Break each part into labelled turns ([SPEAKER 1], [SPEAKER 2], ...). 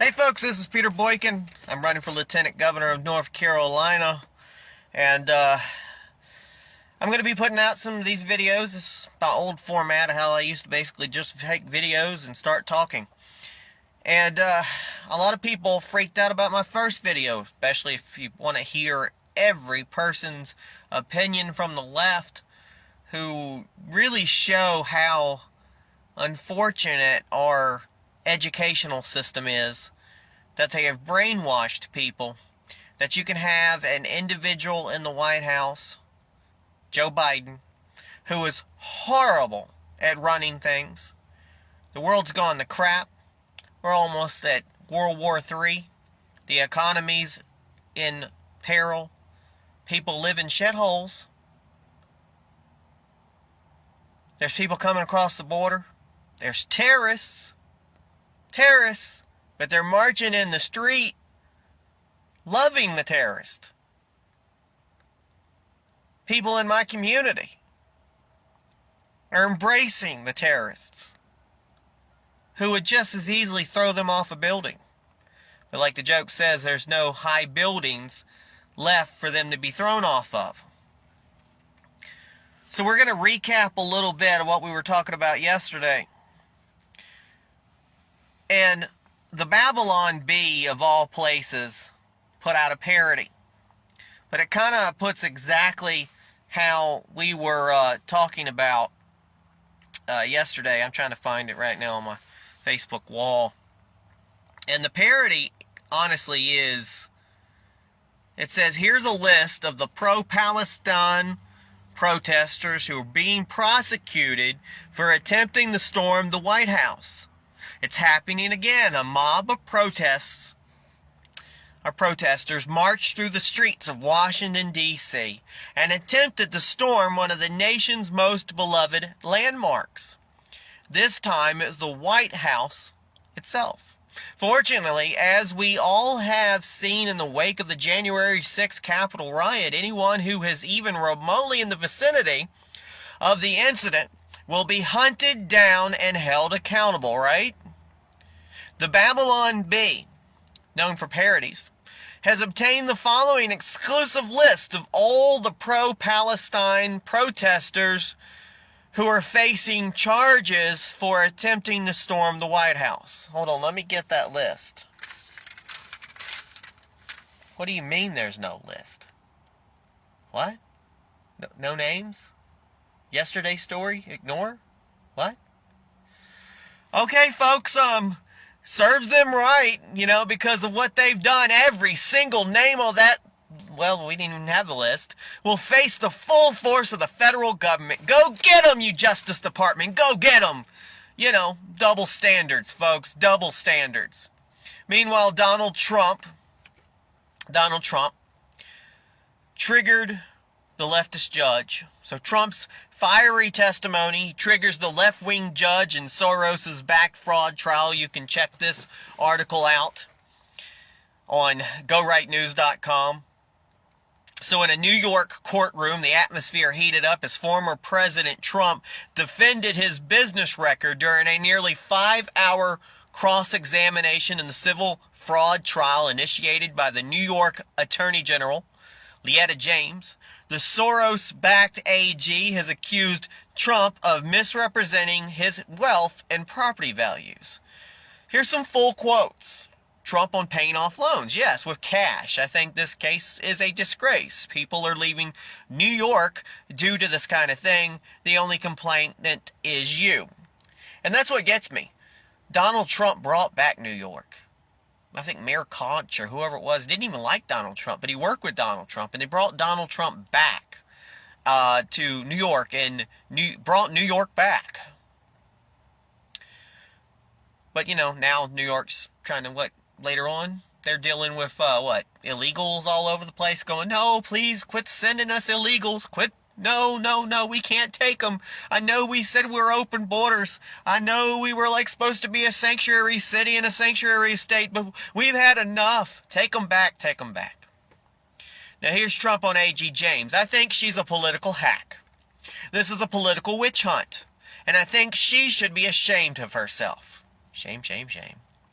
[SPEAKER 1] Hey folks, this is Peter Boykin. I'm running for Lieutenant Governor of North Carolina, and I'm going to be putting out some of these videos. It's my old format of how I used to basically just take videos and start talking. And a lot of people freaked out about my first video, especially if you want to hear every person's opinion from the left who really show how unfortunate our educational system is, that they have brainwashed people, that you can have an individual in the White House, Joe Biden, who is horrible at running things. The world's gone to crap. We're almost at World War III. The economy's in peril. People live in shitholes. There's people coming across the border. There's terrorists, but they're marching in the street loving the terrorist. People in my community are embracing the terrorists who would just as easily throw them off a building. But like the joke says, there's no high buildings left for them to be thrown off of. So we're going to recap a little bit of what we were talking about yesterday. And the Babylon Bee, of all places, put out a parody. But it kind of puts exactly how we were talking about yesterday. I'm trying to find it right now on my Facebook wall. And the parody, honestly, is... It says, here's a list of the pro-Palestine protesters who are being prosecuted for attempting to storm the White House. It's happening again. A mob of protesters marched through the streets of Washington, D.C. and attempted to storm one of the nation's most beloved landmarks. This time it was the White House itself. Fortunately, as we all have seen in the wake of the January 6th Capitol riot, anyone who is even remotely in the vicinity of the incident will be hunted down and held accountable, right? The Babylon Bee, known for parodies, has obtained the following exclusive list of all the pro-Palestine protesters who are facing charges for attempting to storm the White House. Hold on, let me get that list. What do you mean there's no list? What? No names? Yesterday's story? Ignore? What? Okay, folks, serves them right, because of what they've done. Every single name of that, well, we didn't even have the list, will face the full force of the federal government. Go get them, you Justice Department. Go get them. Double standards, folks. Double standards. Meanwhile, Donald Trump triggered the leftist judge. So Trump's fiery testimony triggers the left-wing judge in Soros-Backed fraud trial. You can check this article out on GoRightNews.com. So in a New York courtroom, the atmosphere heated up as former President Trump defended his business record during a nearly 5-hour cross-examination in the civil fraud trial initiated by the New York Attorney General, Letitia James. The Soros-Backed AG has accused Trump of misrepresenting his wealth and property values. Here's some full quotes. Trump on paying off loans. Yes, with cash. I think this case is a disgrace. People are leaving New York due to this kind of thing. The only complainant is you. And that's what gets me. Donald Trump brought back New York. I think Mayor Koch or whoever it was didn't even like Donald Trump, but he worked with Donald Trump, and they brought Donald Trump back to New York and brought New York back. But, now New York's trying to, later on, they're dealing with, illegals all over the place going, no, please quit sending us illegals, quit. No, we can't take them. I know we said we're open borders. I know we were supposed to be a sanctuary city and a sanctuary state, but we've had enough. Take them back. Now here's Trump on A.G. James. I think she's a political hack. This is a political witch hunt. And I think she should be ashamed of herself. Shame.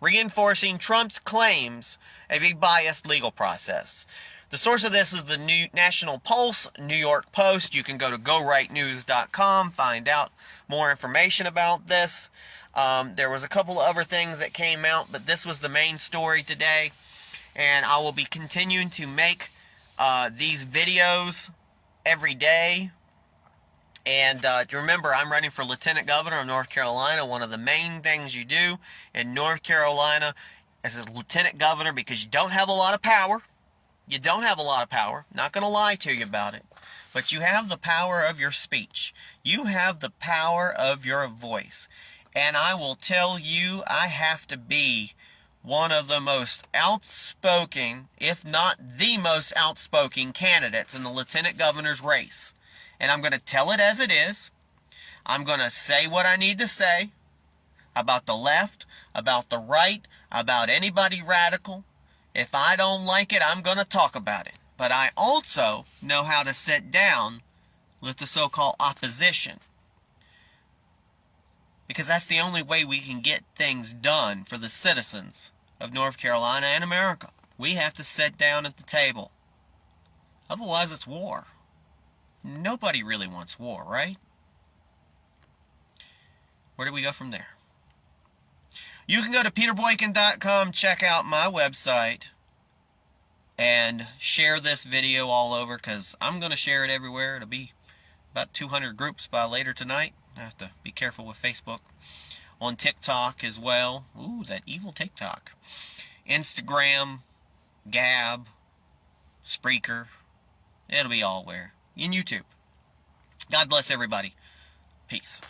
[SPEAKER 1] reinforcing Trump's claims of a biased legal process. The source of this is the New National Pulse, New York Post. You can go to gorightnews.com, find out more information about this. There was a couple of other things that came out, but this was the main story today. And I will be continuing to make these videos every day. And remember, I'm running for Lieutenant Governor of North Carolina. One of the main things you do in North Carolina as a Lieutenant Governor, because you don't have a lot of power. You don't have a lot of power. Not going to lie to you about it. But you have the power of your speech. You have the power of your voice. And I will tell you, I have to be one of the most outspoken, if not the most outspoken candidates in the Lieutenant Governor's race. And I'm going to tell it as it is. I'm going to say what I need to say about the left, about the right, about anybody radical. If I don't like it, I'm going to talk about it. But I also know how to sit down with the so-called opposition. Because that's the only way we can get things done for the citizens of North Carolina and America. We have to sit down at the table. Otherwise, it's war. Nobody really wants war, right? Where do we go from there? You can go to peterboykin.com, check out my website, and share this video all over, because I'm going to share it everywhere. It'll be about 200 groups by later tonight. I have to be careful with Facebook. On TikTok as well. Ooh, that evil TikTok. Instagram, Gab, Spreaker. It'll be all where. In YouTube. God bless everybody. Peace.